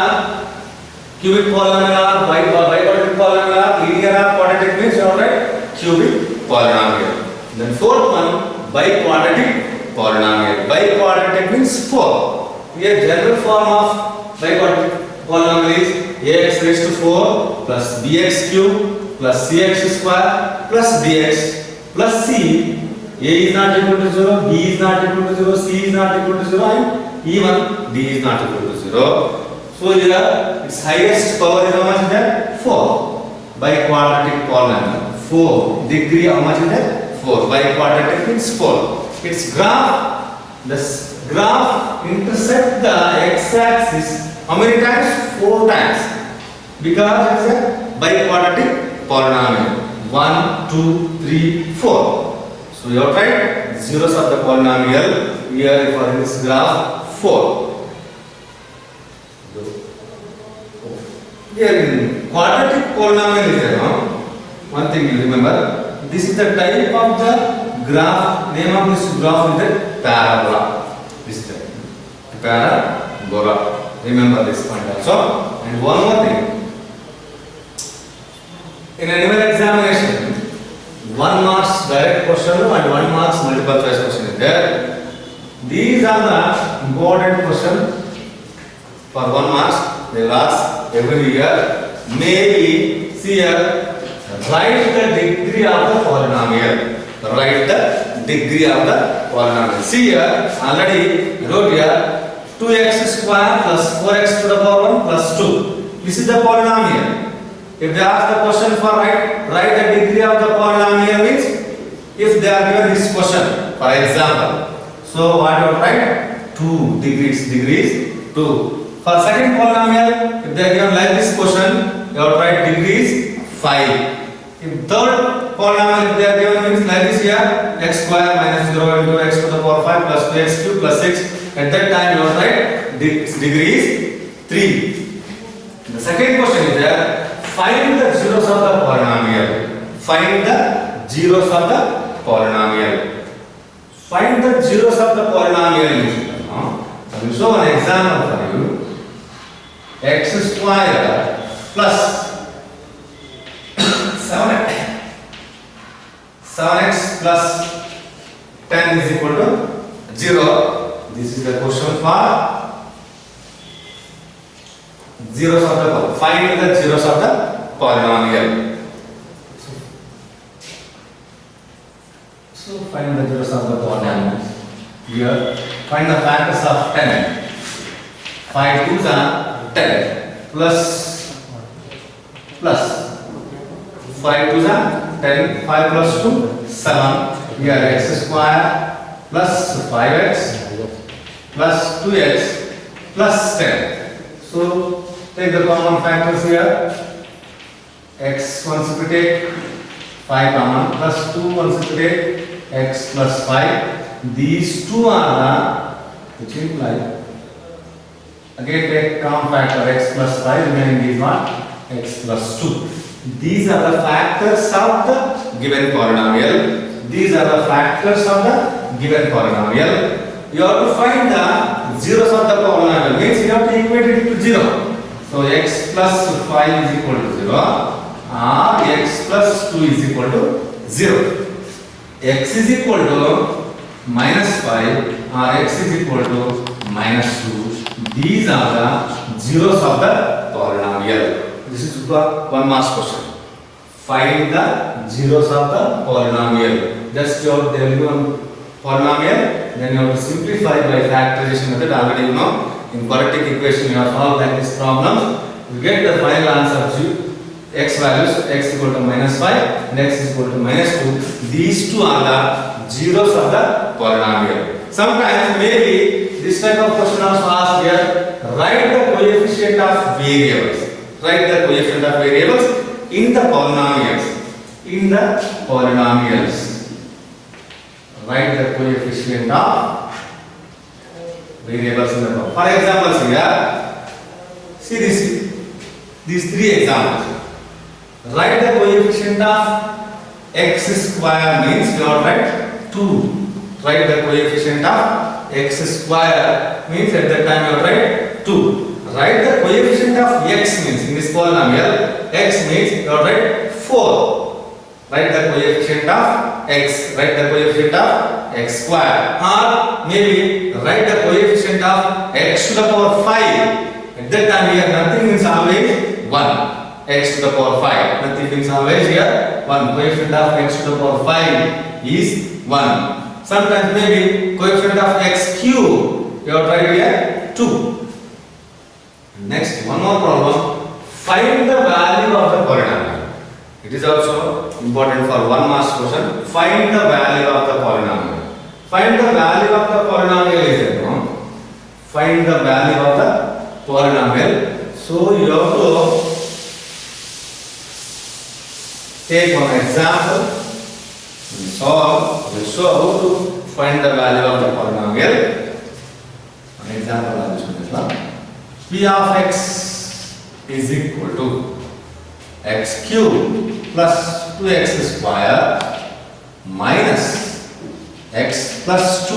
Speaker 1: cubic polynomial or biquadratic polynomial or linear or quadratic means you have to write cubic polynomial. Then fourth one, biquadratic polynomial. Biquadratic means 4. Here general form of biquadratic polynomial is ax raised to 4 plus bx cube plus cx square plus dx plus c. A is not equal to 0, b is not equal to 0, c is not equal to 0 and even d is not equal to 0. So here its highest power is how much is that? 4. Biquadratic polynomial. 4. Degree how much is that? 4. Biquadratic means 4. Its graph, this graph intersect the x-axis how many times? 4 times. Because it is a biquadratic polynomial. 1, 2, 3, 4. So you have to write zeros of the polynomial here for this graph 4. Here in quadratic polynomial is there, no? One thing you remember, this is the type of the graph, name of this graph is the parabola. This is the parabola. Remember this point also. And one more thing, In annual examination, 1 marks direct question and 1 marks multiple choice question is there. These are the important question for 1 marks. They will ask every year. Maybe see here, write the degree of the polynomial. Write the degree of the polynomial. See here, already wrote here 2x square plus 4x to the power 1 plus 2. This is the polynomial. If they ask the question for write the degree of the polynomial means if they are given this question, for example. So what you write? 2 degrees 2. For second polynomial, if they are given like this question, you have to write degrees 5. In third polynomial, if they are given means like this here, x square minus 0 into x to the power 5 plus 2x cube plus 6. At that time, you have to write degrees 3. The second question is there. Find the zeros of the polynomial. Find the zeros of the polynomial. Find the zeros of the polynomial. I will show an example for you. X square plus 7x plus 10 is equal to 0. This is the question for zeros of the find the zeros of the polynomial. So find the zeros of the polynomial. Here find the factors of 10. 5 2s are 10 plus 5 2s are 10. 5 plus 2 7. Here x square plus 5x plus 2x plus 10. So take the common factors here. X once you take 5 common plus 2 once you take x plus 5. These two are the which imply again take common factor x plus 5 remaining is what x plus 2. These are the factors of the given polynomial. These are the factors of the given polynomial. You have to find the zeros of the polynomial means you have to equate it to 0. So x plus 5 is equal to 0 or x plus 2 is equal to 0. X is equal to minus 5 or x is equal to minus 2. These are the zeros of the polynomial. This is one marks question. Find the zeros of the polynomial. Just there will be one polynomial, then you have to simplify by factorization method. Already you know. In quadratic equation, you have solved like this problem. You get the final answer to x values, x equal to minus 5 and x is equal to minus 2. These two are the zeros of the polynomial. Sometimes maybe this type of question also asked here, write the coefficient of variables. Write the coefficient of variables in the polynomials. In the polynomials. Write the coefficient of variables in the problem. For example, here, see these three examples. Write the coefficient of x square means you have to write 2. Write the coefficient of x square means at that time you have to write 2. Write the coefficient of x means in this polynomial x means you have to write 4. Write the coefficient of x. Write the coefficient of x square, or maybe write the coefficient of x to the power 5. At that time here nothing means always 1. X to the power 5. Nothing means always here 1. Coefficient of x to the power 5 is 1. Sometimes maybe coefficient of x cube you have to write here 2. Next, one more problem. Find the value of the polynomial. It is also important for 1 marks question. Find the value of the polynomial. Find the value of the polynomial is no? Find the value of the polynomial. So you have to take one example. We'll show how to find the value of the polynomial. An example I will show. P of x is equal to x cube plus 2x square minus x plus 2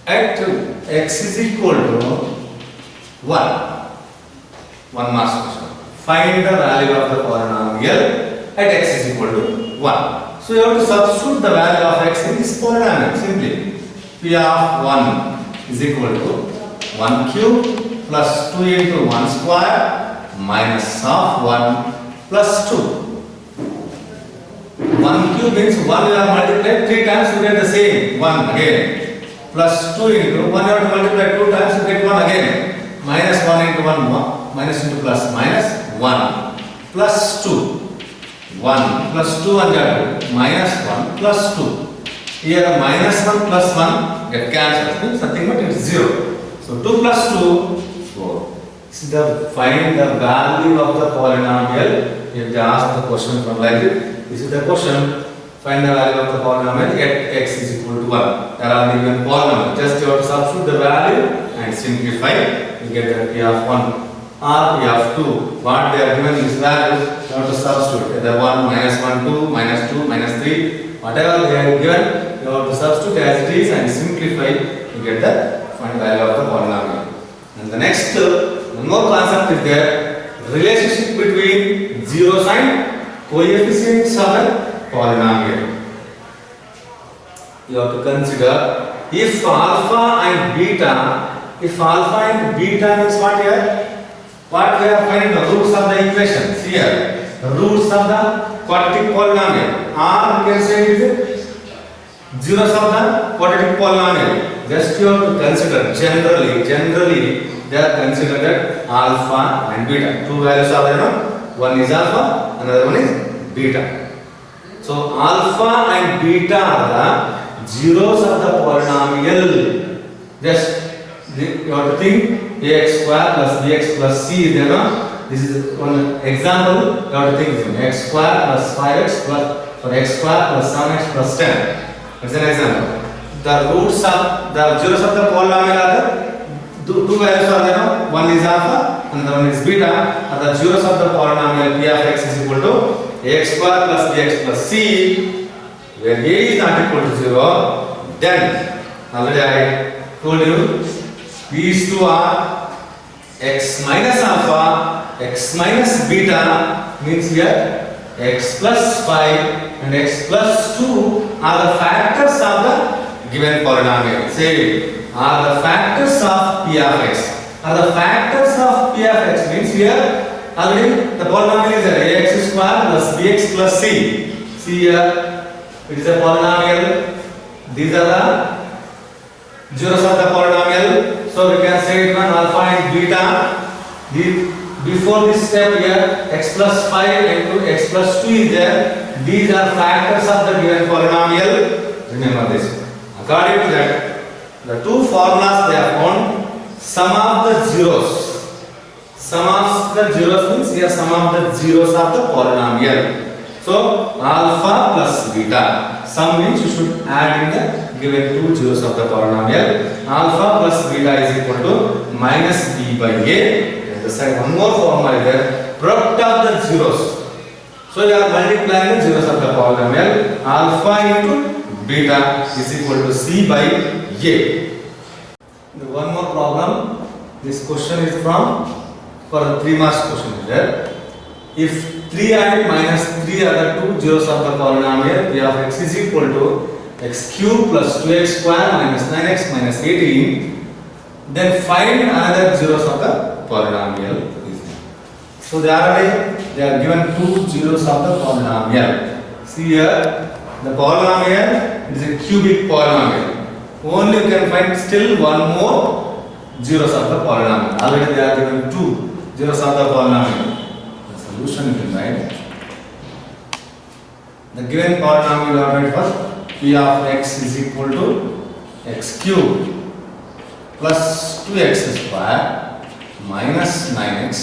Speaker 1: at x is equal to 1. 1 marks question. find the value of the polynomial at x is equal to 1. So you have to substitute the value of x in this polynomial simply. P of 1 is equal to 1 cube plus 2 into 1 square minus of 1 plus 2. 1 cube means 1 you have multiplied 3 times you get the same 1 again. Plus 2 into 1 you have to multiply 2 times you get 1 again. Minus 1 into 1 minus into plus minus 1 plus 2. 1 plus 2 and minus 1 plus 2. Here minus 1 plus 1 get cancelled. Means nothing but it is 0. So 2 plus 2 4. This is find the value of the polynomial. If they ask the question from like this is the question. Find the value of the polynomial at x is equal to 1. There are given polynomial. Just you have to substitute the value and simplify. You get the p of 1 or p of 2. What they are given is values. You have to substitute either 1, minus 1, 2, minus 2, minus 3. Whatever they are given, you have to substitute as it is and simplify. You get the find value of the polynomial. And the next one more concept is there. Relationship between zeros and coefficients of a polynomial. You have to consider if alpha and beta means what here? What we are finding the roots of the equations here. Roots of the quadratic polynomial. Or we can say it is zeros of the quadratic polynomial. Just you have to consider generally they are considered alpha and beta. Two values are there. One is alpha, another one is beta. So alpha and beta are the zeros of the polynomial. Just you have to think ax square plus bx plus c is there. This is one example. You have to think x square plus 5x plus for x square plus 7x plus 10. That's an example. The roots of the zeros of the polynomial are the two values are there. One is alpha, another one is beta. And the zeros of the polynomial p of x is equal to ax square plus bx plus c. Where a is not equal to 0, then already I told you these two are x minus alpha, x minus beta means here x plus 5 and x plus 2 are the factors of the given polynomial. Say are the factors of p of x. Are the factors of p of x means here already the polynomial is ax square plus bx plus c. See here it is a polynomial. These are the zeros of the polynomial. So we can say it one alpha and beta. Before this step here x plus 5 into x plus 2 is there. These are factors of the given polynomial. Remember this. According to that, the two formulas they are found. Sum of the zeros. Sum of the zeros means here sum of the zeros of the polynomial. So alpha plus beta. Sum means you should add in the given two zeros of the polynomial. Alpha plus beta is equal to minus b by a. And the side one more formula is there. Product of the zeros. So you are multiplying the zeros of the polynomial. Alpha into beta is equal to c by a. One more problem. This question is from for the 3 marks question is there. If 3i minus 3 are the two zeros of the polynomial p of x is equal to x cube plus 2x square minus 9x minus 18, then find another zeros of the polynomial. So they are given two zeros of the polynomial. See here the polynomial is a cubic polynomial. Only you can find still one more zeros of the polynomial. Already they are given two zeros of the polynomial. The solution you can write. The given polynomial you have write first. P of x is equal to x cube plus 2x square minus 9x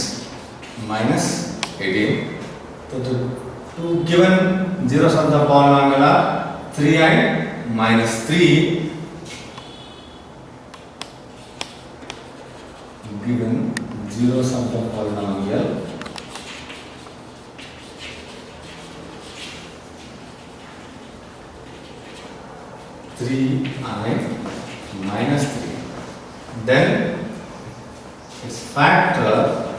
Speaker 1: minus 18. So the two given zeros of the polynomial are 3 and minus 3. Given zeros of the polynomial I minus 3, then its factor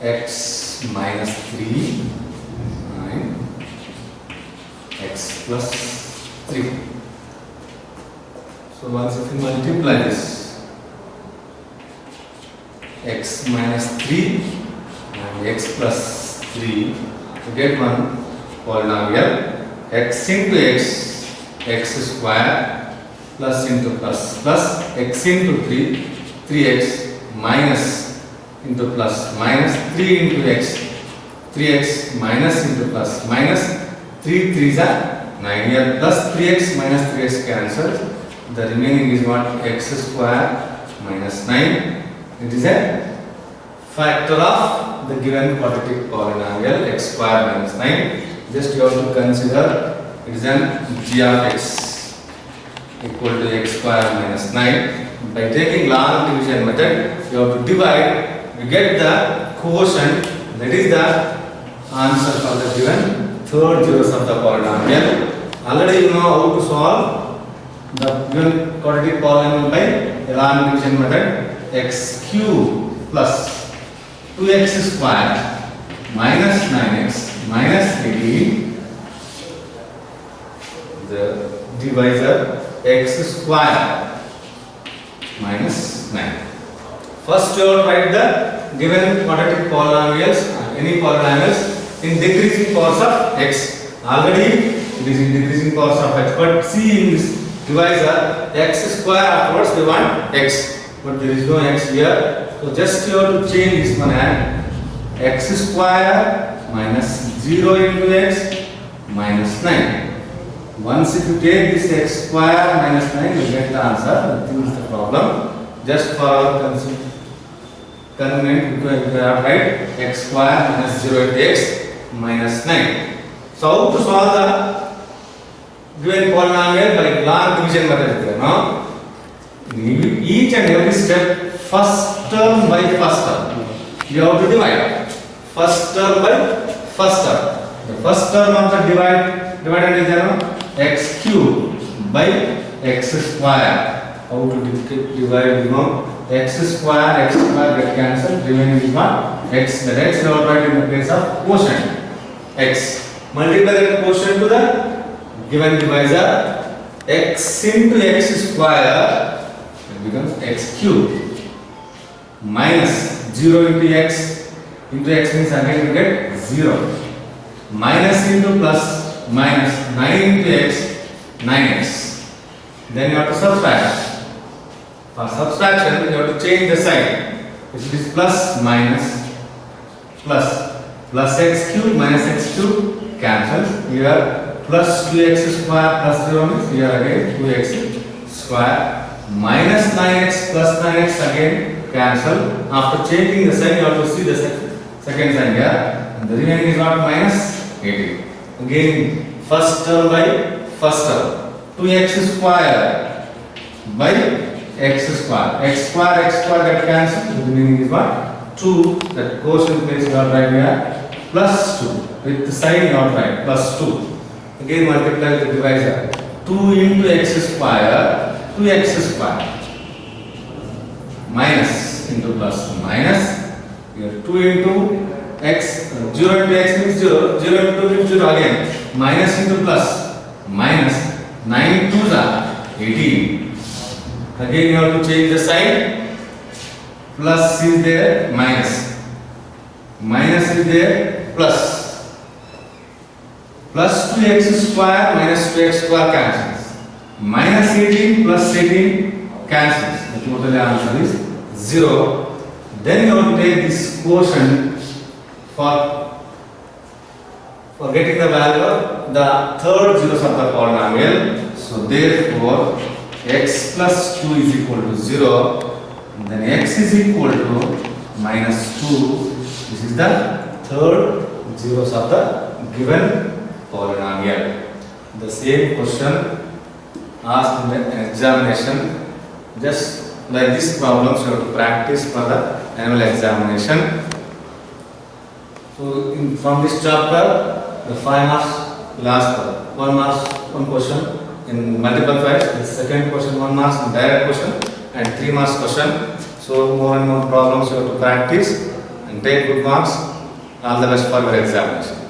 Speaker 1: x minus 3 and x plus 3. So once if you multiply this, x minus 3 and x plus 3, you get one polynomial x into x square plus into plus x into 3, 3x minus into plus minus 3 into x, 3x minus into plus minus 3 3s are 9 here, plus 3x minus 3x cancels. The remaining is what? X square minus 9. It is a factor of the given quadratic polynomial x square minus 9. Just you have to consider it is an g of x equal to x square minus 9. By taking long division method, you have to divide, you get the quotient, that is the answer for the given third zeros of the polynomial. Already you know how to solve the given quadratic polynomial by a long division method. X cube plus 2x square minus 9x minus 18, the divisor x square minus 9. First you have to write the given quadratic polynomials, any polynomials in decreasing powers of x. Already it is in decreasing powers of x, but see in this divisor x square, afterwards we want x, but there is no x here. So just you have to change this one and x square minus 0 into x minus 9. Once if you take this x square minus 9, you get the answer. Nothing is the problem. Just for our convenience, we have write x square minus 0 into x minus 9. So how to solve the given polynomial by long division method? No? Each and every step, first term by first term, you have to divide. First term by first term. The first term of the dividend is x cube by x square. How to divide? You know, x square get cancelled. Remaining is what? X. That x you have to write in the place of quotient. X. Multiply that quotient to the given divisor. X into x square, it becomes x cube minus 0 into x means again you get 0, minus into plus minus 9 into x, 9x. Then you have to subtract. For subtraction you have to change the sign. If it is plus minus plus x cube minus x cube cancels. Here plus 2x square plus 0 means here again 2x square minus 9x plus 9x again cancel. After changing the sign you have to see the second sign here, and the remaining is what? Minus 18. Again first term by first term, 2x square by x square get cancelled. The remaining is what? 2. That quotient place you have right here, plus 2. With the sign you have right, plus 2. Again multiply the divisor. 2 into x square, 2x square minus into plus minus. Here 2 into x, 0 into x means 0, 0 into 2 means 0 again, minus into plus, minus 9 2s are 18. Again you have to change the sign, plus is there, minus is there, plus 2x square minus 2x square cancels, minus 18 plus 18 cancels. The total answer is 0. Then you have to take this quotient for getting the value of the third zeros of the polynomial. So therefore x plus 2 is equal to 0, then x is equal to minus 2. This is the third zeros of the given polynomial. The same question asked in the examination. Just like these problems you have to practice for the annual examination. So from this chapter, the 5 marks will ask 1 marks, 1 question in multiple choice, the second question 1 marks in direct question, and 3 marks question. So more and more problems you have to practice, and take good marks. All the best for your examination.